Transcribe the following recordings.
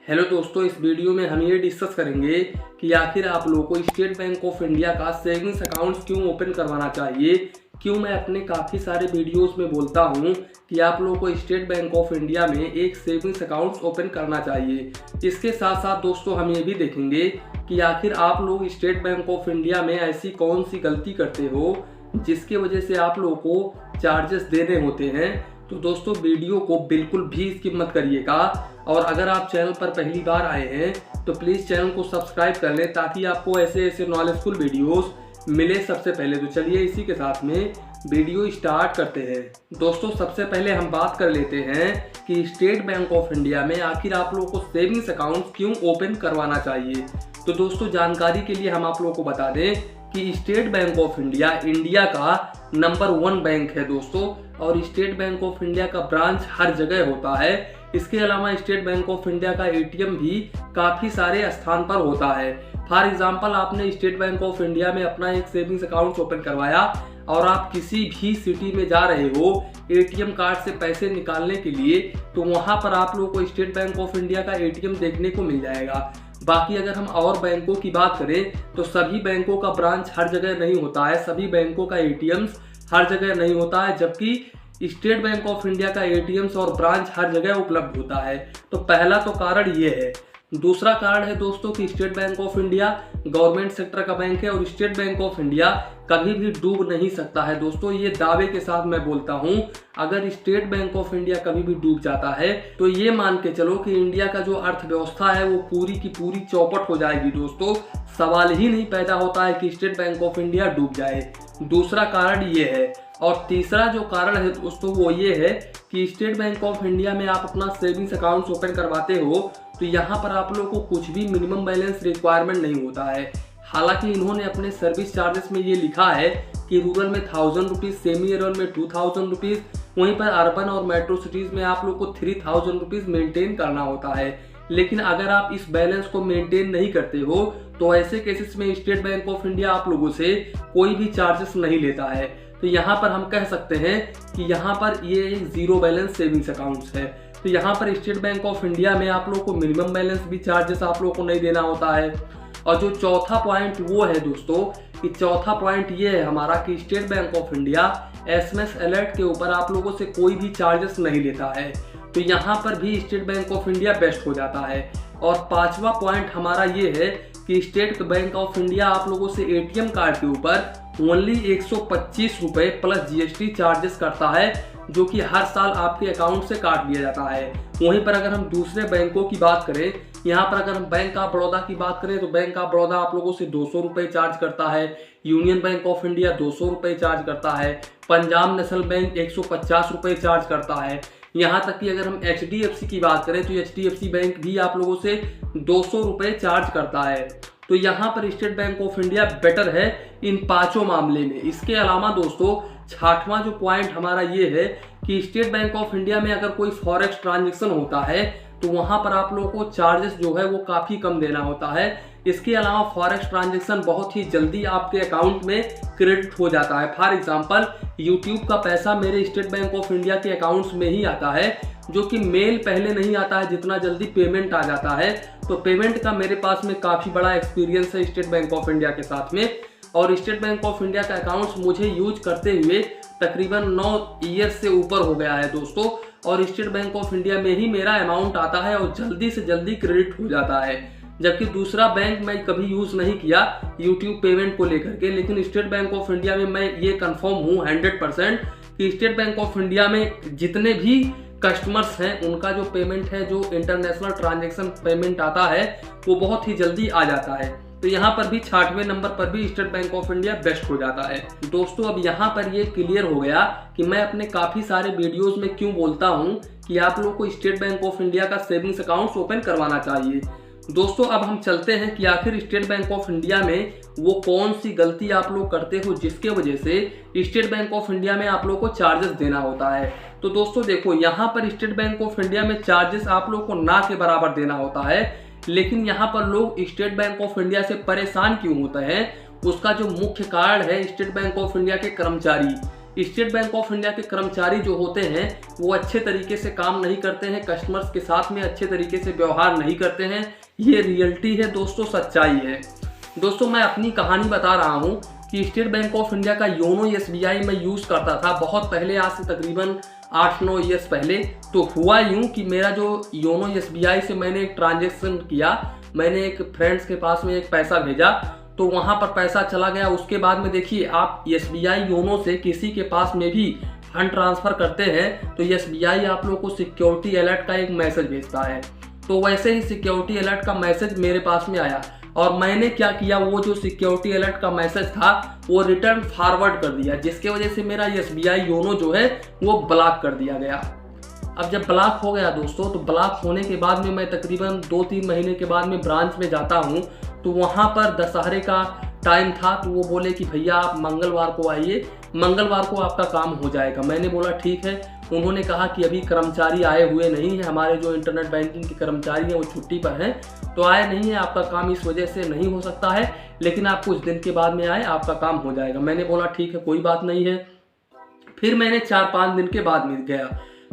Hello दोस्तों, इस video में हम ये डिस्कस करेंगे कि आखिर आप लोगों को स्टेट बैंक ऑफ इंडिया का सेविंग्स अकाउंट क्यों ओपन करवाना चाहिए। क्यों मैं अपने काफ़ी सारे वीडियोस में बोलता हूँ कि आप लोगों को स्टेट बैंक ऑफ इंडिया में एक सेविंग्स अकाउंट ओपन करना चाहिए। इसके साथ साथ दोस्तों हम ये भी देखेंगे कि आखिर आप लोग स्टेट बैंक ऑफ इंडिया में ऐसी कौन सी गलती करते हो जिसकी वजह से आप लोगों को चार्जेस देने होते हैं। तो दोस्तों वीडियो को बिल्कुल भी स्किप मत करिएगा, और अगर आप चैनल पर पहली बार आए हैं तो प्लीज़ चैनल को सब्सक्राइब कर लें ताकि आपको ऐसे नॉलेजफुल वीडियोस मिले सबसे पहले। तो चलिए इसी के साथ में वीडियो स्टार्ट करते हैं। दोस्तों सबसे पहले हम बात कर लेते हैं कि स्टेट बैंक ऑफ इंडिया में आखिर आप लोगों को सेविंग्स अकाउंट क्यों ओपन करवाना चाहिए। तो दोस्तों जानकारी के लिए हम आप लोगों को बता दें कि state bank of India India का नंबर 1 बैंक है दोस्तों, और स्टेट बैंक ऑफ इंडिया का ब्रांच हर जगह होता है। इसके अलावा स्टेट बैंक ऑफ इंडिया का एटीएम भी काफ़ी सारे स्थान पर होता है। फॉर एग्जांपल आपने स्टेट बैंक ऑफ इंडिया में अपना एक सेविंग्स अकाउंट ओपन करवाया और आप किसी भी सिटी में जा रहे हो एटीएम कार्ड से पैसे निकालने के लिए, तो वहाँ पर आप लोगों को स्टेट बैंक ऑफ इंडिया का एटीएम देखने को मिल जाएगा। बाकी अगर हम और बैंकों की बात करें तो सभी बैंकों का ब्रांच हर जगह नहीं होता है, सभी बैंकों का एटीएम्स हर जगह नहीं होता है, जबकि स्टेट बैंक ऑफ इंडिया का एटीएम्स और ब्रांच हर जगह उपलब्ध होता है। तो पहला तो कारण ये है। दूसरा कारण है दोस्तों कि state bank of India government sector का बैंक है और स्टेट बैंक ऑफ इंडिया कभी भी डूब नहीं सकता है। दोस्तों ये दावे के साथ मैं बोलता हूँ, अगर स्टेट बैंक ऑफ इंडिया कभी भी डूब जाता है तो ये मान के चलो कि इंडिया का जो अर्थव्यवस्था है वो पूरी की पूरी चौपट हो जाएगी। दोस्तों सवाल ही नहीं पैदा होता है कि स्टेट बैंक ऑफ इंडिया डूब जाए। दूसरा कारण ये है। और तीसरा जो कारण है दोस्तों वो ये है कि स्टेट बैंक ऑफ इंडिया में आप अपना सेविंग्स अकाउंट ओपन करवाते हो तो यहाँ पर आप लोगों को कुछ भी मिनिमम बैलेंस रिक्वायरमेंट नहीं होता है। हालांकि इन्होंने अपने सर्विस चार्जेस में ये लिखा है कि रूरल में 1000 रुपीज़, सेमी रूरल में 2000 रुपीज़, वहीं पर अर्बन और मेट्रो सिटीज़ में आप लोग को 3000 रुपीज़ मेंटेन करना होता है। लेकिन अगर आप इस बैलेंस को मेंटेन नहीं करते हो तो ऐसे केसेस में स्टेट बैंक ऑफ इंडिया आप लोगों से कोई भी चार्जेस नहीं लेता है। तो यहाँ पर हम कह सकते हैं कि यहाँ पर ये एक जीरो बैलेंस सेविंग्स अकाउंट्स है। तो यहाँ पर स्टेट बैंक ऑफ इंडिया में आप लोगों को मिनिमम बैलेंस भी चार्जेस आप लोगों को नहीं देना होता है। और जो चौथा पॉइंट वो है दोस्तों कि चौथा पॉइंट ये है हमारा कि state bank of India SMS alert के ऊपर आप लोगों से कोई भी चार्जेस नहीं लेता है। तो यहाँ पर भी state bank of India best हो जाता है। और पांचवा पॉइंट हमारा ये है कि स्टेट बैंक ऑफ इंडिया आप लोगों से एटीएम कार्ड के ऊपर ओनली 125 रुपये प्लस जीएसटी चार्जेस करता है, जो कि हर साल आपके अकाउंट से काट लिया जाता है। वहीं पर अगर हम दूसरे बैंकों की बात करें, यहाँ पर अगर हम बैंक ऑफ बड़ौदा की बात करें तो बैंक ऑफ बड़ौदा आप लोगों से 200 रुपये चार्ज करता है, यूनियन बैंक ऑफ इंडिया 200 रुपये चार्ज करता है, पंजाब नेशनल बैंक 150 रुपये चार्ज करता है। यहाँ तक कि अगर हम एचडीएफसी की बात करें तो एचडीएफसी बैंक भी आप लोगों से 200 रुपये चार्ज करता है। तो यहाँ पर state bank of India better है इन पांचों मामले में। इसके अलावा दोस्तों छठवां जो पॉइंट हमारा ये है कि स्टेट बैंक ऑफ इंडिया में अगर कोई फॉरेक्स ट्रांजैक्शन होता है तो वहाँ पर आप लोगों को चार्जेस जो है वो काफ़ी कम देना होता है। इसके अलावा फॉरेक्स ट्रांजैक्शन बहुत ही जल्दी आपके अकाउंट में क्रेडिट हो जाता है। फॉर एग्जांपल यूट्यूब का पैसा मेरे स्टेट बैंक ऑफ इंडिया के अकाउंट्स में ही आता है, जो कि मेल पहले नहीं आता है, जितना जल्दी पेमेंट आ जाता है। तो पेमेंट का मेरे पास में काफ़ी बड़ा एक्सपीरियंस है स्टेट बैंक ऑफ इंडिया के साथ में। और स्टेट बैंक ऑफ इंडिया का अकाउंट्स मुझे यूज करते हुए तकरीबन 9 ईयर्स से ऊपर हो गया है दोस्तों, और स्टेट बैंक ऑफ इंडिया में ही मेरा अमाउंट आता है और जल्दी से जल्दी क्रेडिट हो जाता है। जबकि दूसरा बैंक मैं कभी यूज़ नहीं किया यूट्यूब पेमेंट को लेकर के, लेकिन स्टेट बैंक ऑफ इंडिया में मैं ये कंफर्म हूँ 100% कि स्टेट बैंक ऑफ इंडिया में जितने भी कस्टमर्स हैं उनका जो पेमेंट है, जो इंटरनेशनल ट्रांजैक्शन पेमेंट आता है, वो बहुत ही जल्दी आ जाता है। तो यहाँ पर भी 6वें नंबर पर भी state bank of India best हो जाता है। दोस्तों अब यहाँ पर ये क्लियर हो गया कि मैं अपने काफ़ी सारे वीडियोस में क्यों बोलता हूँ कि आप लोगों को स्टेट बैंक ऑफ इंडिया का सेविंग्स अकाउंट ओपन करवाना चाहिए। दोस्तों अब हम चलते हैं कि आखिर स्टेट बैंक ऑफ इंडिया में वो कौन सी गलती आप लोग करते हो जिसके वजह से स्टेट बैंक ऑफ इंडिया में आप लोग को चार्जेस देना होता है। तो दोस्तों देखो यहाँ पर स्टेट बैंक ऑफ इंडिया में चार्जेस आप लोग को ना के बराबर देना होता है, लेकिन यहाँ पर लोग स्टेट बैंक ऑफ इंडिया से परेशान क्यों होते हैं उसका जो मुख्य कारण है स्टेट बैंक ऑफ इंडिया के कर्मचारी। स्टेट बैंक ऑफ इंडिया के कर्मचारी जो होते हैं वो अच्छे तरीके से काम नहीं करते हैं, कस्टमर्स के साथ में अच्छे तरीके से व्यवहार नहीं करते हैं। ये रियलिटी है दोस्तों, सच्चाई है। दोस्तों मैं अपनी कहानी बता रहा हूँ कि स्टेट बैंक ऑफ इंडिया का योनो SBI मैं यूज़ करता था बहुत पहले, आज से तकरीबन 8-9 ईयर्स पहले। तो हुआ यूँ कि मेरा जो योनो SBI से मैंने एक ट्रांजेक्शन किया, मैंने एक फ्रेंड्स के पास में एक पैसा भेजा, तो वहाँ पर पैसा चला गया। उसके बाद में देखिए, आप SBI योनो से किसी के पास में भी फंड ट्रांसफ़र करते हैं तो SBI आप लोगों को सिक्योरिटी अलर्ट का एक मैसेज भेजता है। तो वैसे ही सिक्योरिटी अलर्ट का मैसेज मेरे पास में आया और मैंने क्या किया, वो जो सिक्योरिटी अलर्ट का मैसेज था वो रिटर्न फॉरवर्ड कर दिया, जिसके वजह से मेरा SBI योनो जो है वो ब्लॉक कर दिया गया। अब जब ब्लॉक हो गया दोस्तों, तो ब्लॉक होने के बाद में मैं तकरीबन 2-3 महीने के बाद में ब्रांच में जाता हूँ, तो वहाँ पर दशहरे का टाइम था। तो वो बोले कि भैया आप मंगलवार को आइए, मंगलवार को आपका काम हो जाएगा। मैंने बोला ठीक है। उन्होंने कहा कि अभी कर्मचारी आए हुए नहीं हैं, हमारे जो इंटरनेट बैंकिंग के कर्मचारी हैं वो छुट्टी पर हैं, तो आए नहीं है, आपका काम इस वजह से नहीं हो सकता है, लेकिन आप कुछ दिन के बाद में आए, आपका काम हो जाएगा। मैंने बोला ठीक है, कोई बात नहीं है। फिर मैंने 4-5 दिन के बाद में गया,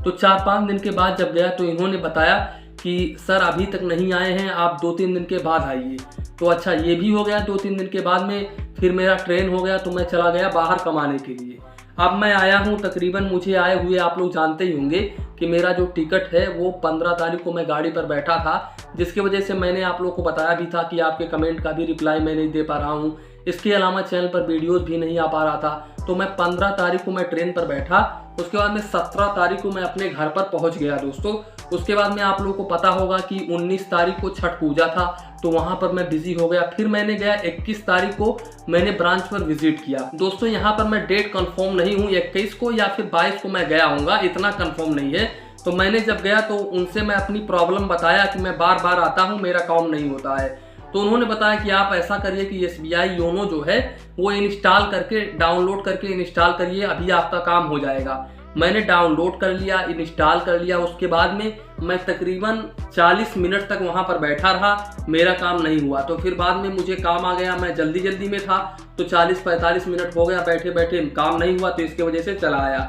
तो 4-5 दिन के बाद जब गया तो इन्होंने बताया कि सर अभी तक नहीं आए हैं, आप 2-3 दिन के बाद आइए। तो अच्छा, ये भी हो गया। 2-3 दिन के बाद में फिर मेरा ट्रेन हो गया, तो मैं चला गया बाहर कमाने के लिए। अब मैं आया हूँ, तकरीबन मुझे आए हुए आप लोग जानते ही होंगे कि मेरा जो टिकट है वो 15 तारीख को मैं गाड़ी पर बैठा था, जिसकी वजह से मैंने आप लोग को बताया भी था कि आपके कमेंट का भी रिप्लाई मैं नहीं दे पा रहा हूँ। इसके अलावा चैनल पर वीडियोस भी नहीं आ पा रहा था। तो मैं 15 तारीख को मैं ट्रेन पर बैठा, उसके बाद में 17 तारीख को मैं अपने घर पर पहुंच गया दोस्तों। उसके बाद में आप लोगों को पता होगा कि 19 तारीख को छठ पूजा था, तो वहां पर मैं बिजी हो गया। फिर मैंने गया 21 तारीख को मैंने ब्रांच पर विजिट किया। दोस्तों यहाँ पर मैं डेट कंफर्म नहीं हूँ, 21 को या फिर 22 को मैं गया हूँगा, इतना कंफर्म नहीं है। तो मैंने जब गया तो उनसे मैं अपनी प्रॉब्लम बताया कि मैं बार बार आता हूँ, मेरा काम नहीं होता है। तो उन्होंने बताया कि आप ऐसा करिए कि SBI योनो जो है वो इंस्टॉल करके, डाउनलोड करके इंस्टॉल करिए, अभी आपका काम हो जाएगा। मैंने डाउनलोड कर लिया, इंस्टॉल कर लिया। उसके बाद में मैं तकरीबन 40 मिनट तक वहाँ पर बैठा रहा, मेरा काम नहीं हुआ। तो फिर बाद में मुझे काम आ गया, मैं जल्दी में था, तो 40-45 मिनट हो गया बैठे बैठे, काम नहीं हुआ, तो इसके वजह से चला आया।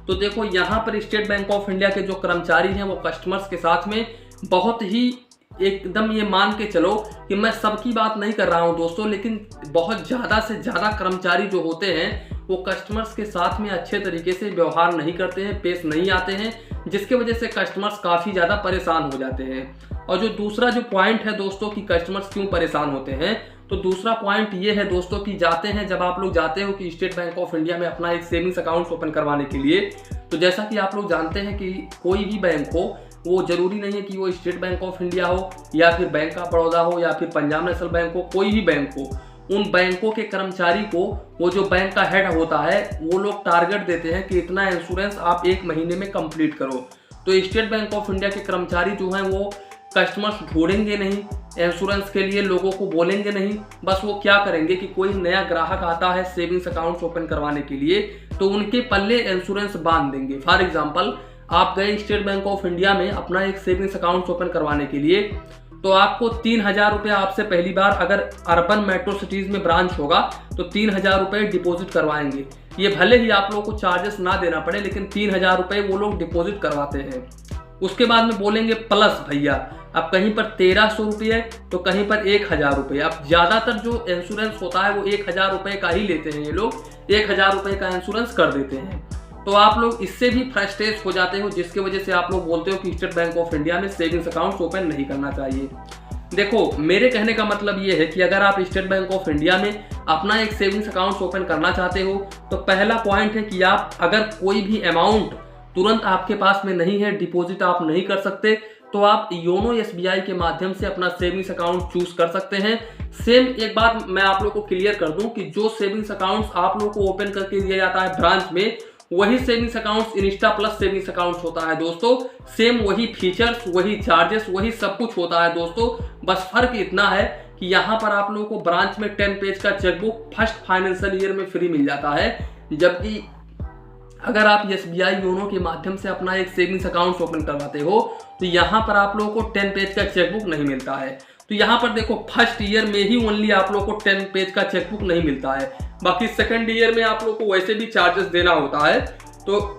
तो देखो यहाँ पर स्टेट बैंक ऑफ इंडिया के जो कर्मचारी हैं वो कस्टमर्स के साथ में बहुत ही एकदम, ये मान के चलो कि मैं सबकी बात नहीं कर रहा हूं दोस्तों, लेकिन बहुत ज़्यादा से ज़्यादा कर्मचारी जो होते हैं वो कस्टमर्स के साथ में अच्छे तरीके से व्यवहार नहीं करते हैं, पेश नहीं आते हैं, जिसके वजह से कस्टमर्स काफ़ी ज़्यादा परेशान हो जाते हैं। और जो दूसरा जो पॉइंट है दोस्तों कि कस्टमर्स क्यों परेशान होते हैं, तो दूसरा पॉइंट ये है दोस्तों कि जाते हैं, जब आप लोग जाते हो कि स्टेट बैंक ऑफ इंडिया में अपना एक सेविंग्स अकाउंट ओपन करवाने के लिए, तो जैसा कि आप लोग जानते हैं कि कोई भी बैंक हो, वो जरूरी नहीं है कि वो स्टेट बैंक ऑफ इंडिया हो या फिर बैंक ऑफ बड़ौदा हो या फिर पंजाब नेशनल बैंक हो, कोई भी बैंक हो, उन बैंकों के कर्मचारी को वो जो बैंक का हेड होता है वो लोग टारगेट देते हैं कि इतना इंश्योरेंस आप 1 महीने में कंप्लीट करो। तो स्टेट बैंक ऑफ इंडिया के कर्मचारी जो हैं वो कस्टमर्स ढूंढेंगे नहीं, इंश्योरेंस के लिए लोगों को बोलेंगे नहीं, बस वो क्या करेंगे कि कोई नया ग्राहक आता है सेविंग्स अकाउंट ओपन करवाने के लिए, तो उनके पल्ले इंश्योरेंस बांध देंगे। फॉर एग्जाम्पल, आप गए स्टेट बैंक ऑफ इंडिया में अपना एक सेविंग्स अकाउंट ओपन करवाने के लिए, तो आपको 3000 रुपये आपसे पहली बार, अगर अर्बन मेट्रो सिटीज़ में ब्रांच होगा तो 3000 रुपये डिपॉजिट करवाएंगे। ये भले ही आप लोगों को चार्जेस ना देना पड़े, लेकिन 3000 रुपये वो लोग डिपॉजिट करवाते हैं। उसके बाद में बोलेंगे प्लस भैया, अब कहीं पर 1300 रुपये तो कहीं पर 1000 रुपये। अब ज़्यादातर जो इंश्योरेंस होता है वो 1000 रुपये का ही लेते हैं, ये लोग 1000 रुपये का इंश्योरेंस कर देते हैं। तो आप लोग इससे भी फ्रस्ट्रेट हो जाते हो, जिसकी वजह से आप लोग बोलते हो कि स्टेट बैंक ऑफ इंडिया में सेविंग्स अकाउंट ओपन नहीं करना चाहिए। देखो, मेरे कहने का मतलब ये है कि अगर आप स्टेट बैंक ऑफ इंडिया में अपना एक सेविंग्स अकाउंट ओपन करना चाहते हो, तो पहला पॉइंट है कि आप अगर कोई भी अमाउंट तुरंत आपके पास में नहीं है, डिपॉजिट आप नहीं कर सकते, तो आप योनो SBI के माध्यम से अपना सेविंग्स अकाउंट चूज कर सकते हैं। सेम एक बात मैं आप लोग को क्लियर कर दूं कि जो सेविंग्स अकाउंट्स आप लोग को ओपन करके दिया जाता है ब्रांच में, वही savings accounts Insta plus savings accounts होता है दोस्तों। सेम वही फीचर्स, वही चार्जेस, वही सब कुछ होता है दोस्तों। बस फर्क इतना है कि यहाँ पर आप लोगों को ब्रांच में 10 पेज का चेकबुक फर्स्ट फाइनेंशियल ईयर में फ्री मिल जाता है, जबकि अगर आप SBI योनो के माध्यम से अपना एक सेविंग्स अकाउंट ओपन करवाते हो तो यहाँ पर आप लोगों को 10 पेज का चेकबुक नहीं मिलता है। तो यहाँ पर देखो, फर्स्ट ईयर में ही ओनली आप लोगों को 10 पेज का चेकबुक नहीं मिलता है, बाकी सेकंड ईयर में आप लोग को वैसे भी चार्जेस देना होता है, तो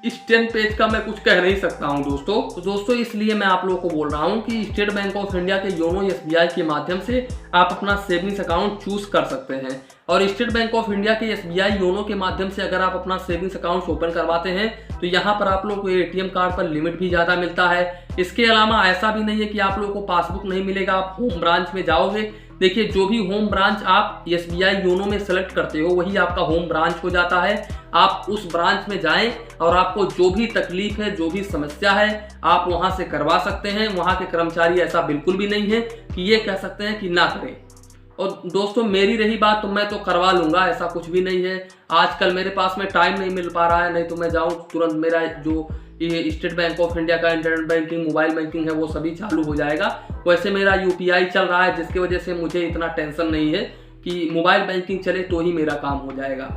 इस 10 पेज का मैं कुछ कह नहीं सकता हूं दोस्तों। तो दोस्तों इसलिए मैं आप लोगों को बोल रहा हूं कि स्टेट बैंक ऑफ इंडिया के योनो SBI के माध्यम से आप अपना सेविंग्स अकाउंट चूज कर सकते हैं। और स्टेट बैंक ऑफ इंडिया के SBI योनो के माध्यम से अगर आप अपना सेविंग्स अकाउंट ओपन करवाते हैं तो यहाँ पर आप लोग को ATM कार्ड पर लिमिट भी ज़्यादा मिलता है। इसके अलावा ऐसा भी नहीं है कि आप लोगों को पासबुक नहीं मिलेगा। आप होम ब्रांच में जाओगे, देखिए जो भी होम ब्रांच आप SBI योनो में सेलेक्ट करते हो वही आपका होम ब्रांच हो जाता है। आप उस ब्रांच में जाएं और आपको जो भी तकलीफ है, जो भी समस्या है, आप वहां से करवा सकते हैं। वहां के कर्मचारी ऐसा बिल्कुल भी नहीं है कि ये कह सकते हैं कि ना करें। और दोस्तों मेरी रही बात तो मैं तो करवा लूँगा, ऐसा कुछ भी नहीं है। आजकल मेरे पास में टाइम नहीं मिल पा रहा है, नहीं तो मैं जाऊँ तुरंत मेरा जो ये स्टेट बैंक ऑफ इंडिया का इंटरनेट बैंकिंग, मोबाइल बैंकिंग है वो सभी चालू हो जाएगा। वैसे मेरा UPI चल रहा है जिसकी वजह से मुझे इतना टेंशन नहीं है कि मोबाइल बैंकिंग चले तो ही मेरा काम हो जाएगा।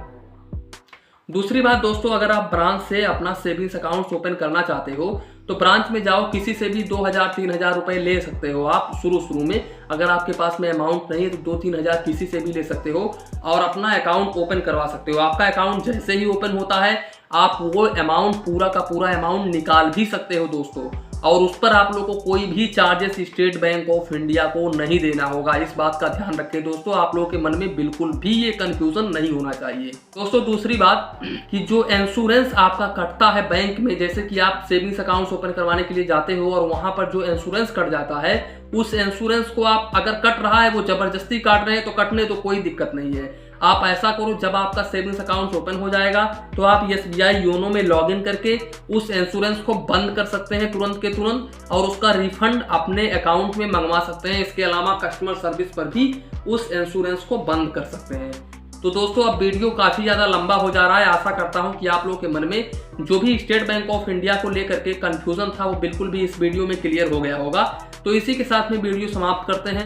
दूसरी बात दोस्तों, अगर आप ब्रांच से अपना सेविंग्स अकाउंट ओपन करना चाहते हो तो ब्रांच में जाओ, किसी से भी 2000-3000 रुपए ले सकते हो आप शुरू में। अगर आपके पास में अमाउंट नहीं है तो 2-3 हज़ार किसी से भी ले सकते हो और अपना अकाउंट ओपन करवा सकते हो। आपका अकाउंट जैसे ही ओपन होता है आप वो अमाउंट पूरा का पूरा अमाउंट निकाल भी सकते हो दोस्तों, और उस पर आप लोग को कोई भी charges state bank of India को नहीं देना होगा। इस बात का ध्यान रखें दोस्तों, आप लोगों के मन में बिल्कुल भी ये कंफ्यूजन नहीं होना चाहिए। दोस्तों दूसरी बात कि जो इंश्योरेंस आपका कटता है बैंक में, जैसे कि आप सेविंग्स अकाउंट ओपन करवाने के लिए जाते हो और वहां पर जो इंश्योरेंस कट जाता है, उस इंश्योरेंस को आप अगर कट रहा है, वो जबरदस्ती काट रहे हैं तो कटने तो कोई दिक्कत नहीं है। आप ऐसा करो, जब आपका सेविंग्स अकाउंट ओपन हो जाएगा तो आप SBI योनो में लॉगिन करके उस इंश्योरेंस को बंद कर सकते हैं तुरंत के तुरंत, और उसका रिफंड अपने अकाउंट में मंगवा सकते हैं। इसके अलावा कस्टमर सर्विस पर भी उस इंश्योरेंस को बंद कर सकते हैं। तो दोस्तों अब वीडियो काफ़ी ज़्यादा लंबा हो जा रहा है। आशा करता हूं कि आप लोगों के मन में जो भी स्टेट बैंक ऑफ इंडिया को लेकर के कंफ्यूजन था वो बिल्कुल भी इस वीडियो में क्लियर हो गया होगा। तो इसी के साथ में वीडियो समाप्त करते हैं।